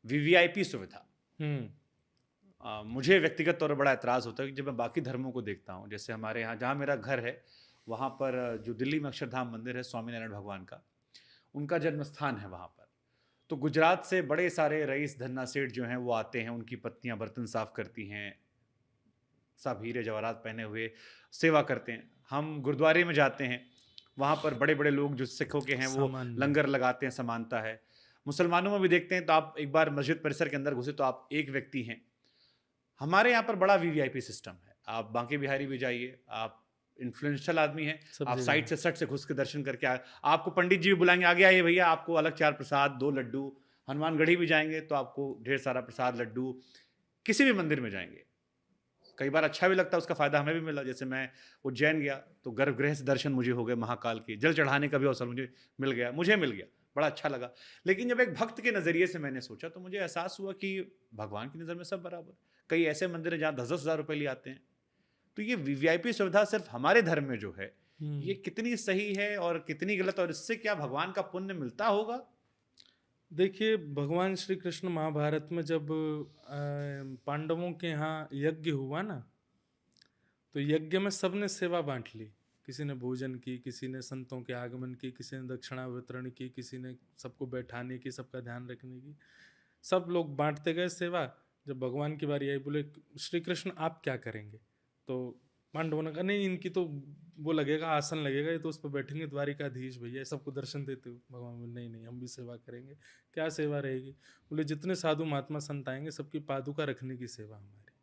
VVIP सुविधा, मुझे व्यक्तिगत तौर पर बड़ा एतराज़ होता है कि जब मैं बाकी धर्मों को देखता हूँ, जैसे हमारे यहाँ जहाँ मेरा घर है, वहाँ पर जो दिल्ली में अक्षरधाम मंदिर है स्वामीनारायण भगवान का, उनका जन्म स्थान है वहाँ पर। तो गुजरात से बड़े सारे रईस धन्ना सेठ जो हैं वो आते हैं, उनकी पत्नियाँ बर्तन साफ करती हैं, सब हीरे जवाहरात पहने हुए सेवा करते हैं। हम गुरुद्वारे में जाते हैं, वहाँ पर बड़े-बड़े लोग जो सिखों के हैं वो सामान्य। लंगर लगाते हैं, समानता है। मुसलमानों में भी देखते हैं तो आप एक बार मस्जिद परिसर के अंदर घुसे तो आप एक व्यक्ति हैं। हमारे यहाँ पर बड़ा वीवीआईपी सिस्टम है। आप बांके बिहारी भी जाइए, आप इन्फ्लुएंशियल आदमी हैं, सब आप जगह साइड है। से सट से घुस के दर्शन करके आपको पंडित जी भी बुलाएँगे, "आगे आइए भैया, आपको अलग 4 प्रसाद, 2 लड्डू।" हनुमानगढ़ी भी जाएँगे तो आपको ढेर सारा प्रसाद, लड्डू, किसी भी मंदिर में जाएँगे। कई बार अच्छा भी लगता है, उसका फ़ायदा हमें भी मिला। जैसे मैं उज्जैन गया, तो गर्भगृह से दर्शन मुझे हो गए महाकाल के, जल चढ़ाने का भी अवसर मुझे मिल गया, बड़ा अच्छा लगा। लेकिन जब एक भक्त के नज़रिए से मैंने सोचा, तो मुझे एहसास हुआ कि भगवान की नज़र में सब बराबर। कई ऐसे मंदिर हैं, जहाँ 10-10 हज़ार रुपए लिए आते हैं। तो ये वीवीआईपी सुविधा सिर्फ़ हमारे धर्म में जो है, ये हुँ। कितनी सही है और कितनी गलत, और इससे क्या भगवान का पुण्य मिलता होगा? देखिए, भगवान श्री कृष्ण महाभारत में जब पांडवों के यहाँ यज्ञ हुआ ना, तो यज्ञ में सबने सेवा बाँट ली। किसी ने भोजन की, किसी ने संतों के आगमन की, किसी ने दक्षिणा वितरण की, किसी ने सबको बैठाने की, सबका ध्यान रखने की। सब लोग बाँटते गए सेवा। जब भगवान की बारी आई, बोले, "श्री कृष्ण आप क्या करेंगे?" तो पांडवों ने कहा, "नहीं, इनकी तो वो लगेगा, आसन लगेगा, ये तो उस पे बैठेंगे द्वारिकाधीश भैया।" सबको दर्शन देते हुए भगवान बोले, "नहीं, नहीं, हम भी सेवा करेंगे।" "क्या सेवा रहेगी?" बोले, "जितने साधु महात्मा संत आएँगे, सबकी पादुका रखने की सेवा हमारी।"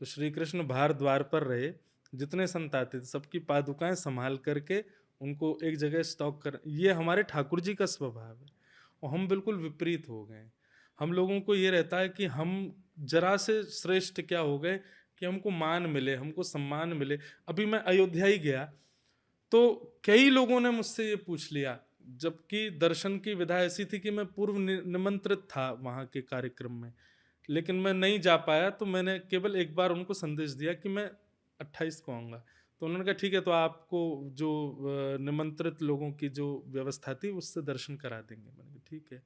तो श्री कृष्ण बाहर द्वार पर रहे, जितने संत आते थे सबकी पादुकाएं संभाल करके उनको एक जगह स्टॉक कर। ये हमारे ठाकुर जी का स्वभाव है और हम बिल्कुल विपरीत हो गए। हम लोगों को ये रहता है कि हम जरा से श्रेष्ठ क्या हो गए कि हमको मान मिले, हमको सम्मान मिले। अभी मैं अयोध्या ही गया तो कई लोगों ने मुझसे ये पूछ लिया, जबकि दर्शन की विधा ऐसी थी कि मैं पूर्व निमंत्रित था वहाँ के कार्यक्रम में, लेकिन मैं नहीं जा पाया। तो मैंने केवल एक बार उनको संदेश दिया कि मैं 28 को आऊँगा। तो उन्होंने कहा, ठीक है, तो आपको जो निमंत्रित लोगों की जो व्यवस्था थी उससे दर्शन करा देंगे। मैंने कहा ठीक है।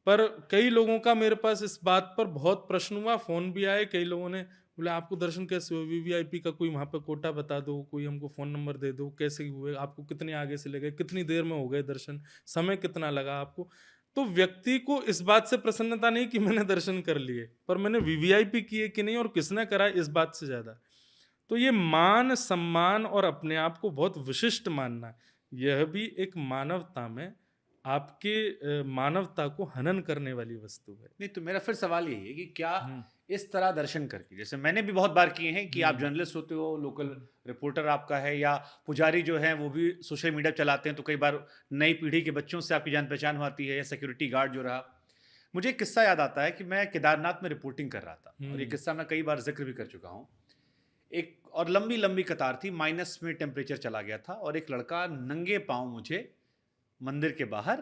पर कई लोगों का मेरे पास इस बात पर बहुत प्रश्न हुआ, फ़ोन भी आए, कई लोगों ने बोले, आपको दर्शन कैसे हुए? वीवीआईपी का कोई वहाँ पे कोटा बता दो, कोई हमको फ़ोन नंबर दे दो, कैसे हुए? आपको कितने आगे से ले गए? कितनी देर में हो गए दर्शन? समय कितना लगा आपको? तो व्यक्ति को इस बात से प्रसन्नता नहीं कि मैंने दर्शन कर लिए, पर मैंने वीवीआईपी किए कि नहीं और किसने करा, इस बात से ज़्यादा। तो ये मान, सम्मान और अपने आप को बहुत विशिष्ट मानना, यह भी एक मानवता में आपके मानवता को हनन करने वाली वस्तु है। नहीं, तो मेरा फिर सवाल यही है कि क्या हुँ, इस तरह दर्शन करके, जैसे मैंने भी बहुत बार किए हैं कि आप हुँ, जर्नलिस्ट होते हो, लोकल हुँ, रिपोर्टर आपका है, या पुजारी जो हैं वो भी सोशल मीडिया चलाते हैं, तो कई बार नई पीढ़ी के बच्चों से आपकी जान पहचान हो आती है, या सिक्योरिटी गार्ड जो रहा। मुझे एक किस्सा याद आता है कि मैं केदारनाथ में रिपोर्टिंग कर रहा था, और ये हुँ, किस्सा मैं कई बार जिक्र भी कर चुका हूँ। एक और लंबी लंबी कतार थी, माइनस में टेम्परेचर चला गया था, और एक लड़का नंगे पाँव मुझे मंदिर के बाहर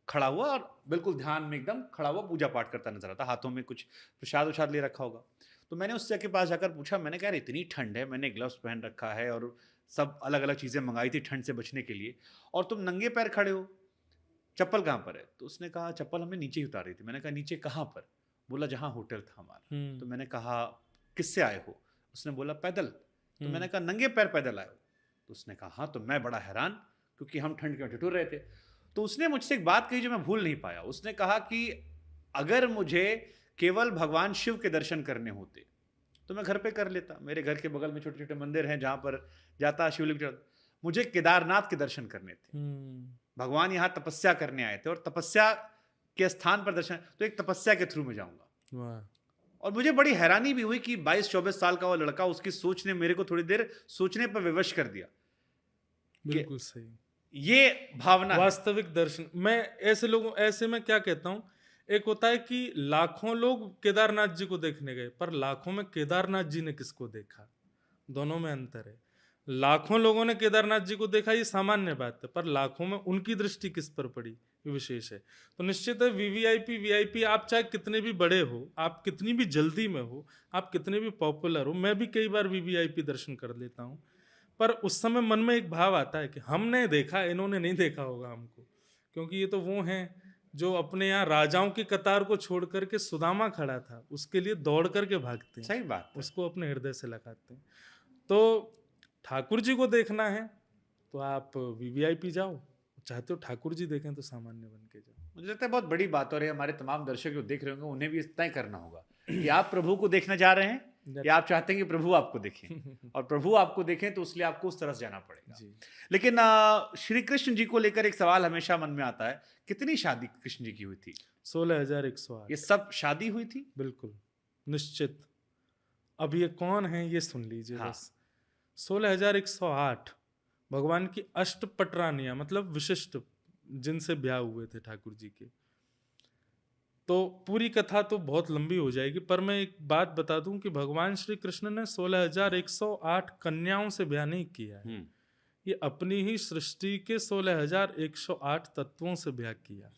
खड़ा हुआ, और बिल्कुल ध्यान में एकदम खड़ा हुआ पूजा पाठ करता नजर आता, हाथों में कुछ प्रसाद उछाद ले रखा होगा। तो मैंने उससे के पास जाकर पूछा, मैंने कहा, यार इतनी ठंड है, मैंने ग्लव्स पहन रखा है और सब अलग अलग चीज़ें मंगाई थी ठंड से बचने के लिए, और तुम नंगे पैर खड़े हो, चप्पल कहाँ पर है? तो उसने कहा, चप्पल हमने नीचे ही उतारी थी। मैंने कहा, नीचे कहाँ पर? बोला, जहाँ होटल था हमारा। तो हुँ, मैंने कहा, किससे आए हो? उसने बोला, पैदल। तो मैंने हुँ, कहा, नंगे पैर पैदल आए हो? तो उसने कहा, हाँ। तो मैं बड़ा हैरान, क्योंकि हम ठंड में ठिठुर रहे थे। तो उसने मुझसे एक बात कही जो मैं भूल नहीं पाया। उसने कहा कि अगर मुझे केवल भगवान शिव के दर्शन करने होते, तो मैं घर पे कर लेता। मेरे घर के बगल में छोटे-छोटे मंदिर हैं, जहाँ पर जाता, शिवलिंग चढ़। मुझे केदारनाथ के दर्शन करने थे। हुँ, भगवान यहाँ तपस्या करने आए थे, और तपस्या के स्थान पर दर्शन, तो एक तपस्या के थ्रू मैं जाऊँगा। वाह! और मुझे बड़ी हैरानी भी हुई कि 22-24 साल का वो लड़का, उसकी सोच ने मेरे को थोड़ी देर सोचने पर विवश कर दिया कि बिल्कुल सही। ये भावना है। वास्तविक दर्शन, मैं ऐसे लोगों, ऐसे में क्या कहता हूँ, एक होता है कि लाखों लोग केदारनाथ जी को देखने गए, पर लाखों में केदारनाथ जी ने किसको देखा? दोनों में अंतर है। लाखों लोगों ने केदारनाथ जी को देखा, ये सामान्य बात है, पर लाखों में उनकी दृष्टि किस पर पड़ी, ये विशेष है। तो निश्चित है, वीवीआईपी वीआईपी आप चाहे कितने भी बड़े हो, आप कितनी भी जल्दी में हो, आप कितने भी पॉपुलर हो, मैं भी कई बार वीवीआईपी दर्शन कर लेता हूँ, पर उस समय मन में एक भाव आता है कि हमने देखा, इन्होंने नहीं देखा होगा हमको, क्योंकि ये तो वो हैं जो अपने यहाँ राजाओं की कतार को छोड़ करके सुदामा खड़ा था, उसके लिए दौड़ करके भागते हैं, सही बात है। उसको अपने हृदय से लगाते हैं। तो ठाकुर जी को देखना है तो आप वीवीआईपी जाओ, चाहते हो ठाकुर जी देखें तो सामान्य बन के जाओ। मुझे लगता है बहुत बड़ी बात हो रही है, हमारे तमाम दर्शक जो देख रहे होंगे उन्हें भी इतना ही करना होगा कि आप प्रभु को देखने जा रहे हैं या आप चाहते हैं कि प्रभु आपको देखें, और प्रभु आपको देखें तो उसलिए आपको उस तरह से जाना पड़ेगा। जी। लेकिन श्री कृष्ण जी को लेकर एक सवाल हमेशा मन में आता है, कितनी शादी कृष्ण जी की हुई थी? 16,108। ये सब शादी हुई थी? बिल्कुल निश्चित। अब ये कौन है ये सुन लीजिए हाँ। बस। 16,108 भगवान की अष्टपटरानियां, मतलब विशिष्ट, जिनसे ब्याह हुए थे ठाकुर जी के। तो पूरी कथा तो बहुत लंबी हो जाएगी, पर मैं एक बात बता दूं कि भगवान श्री कृष्ण ने 16,108 कन्याओं से ब्याह नहीं किया है। ये अपनी ही सृष्टि के 16,108 तत्वों से ब्याह किया।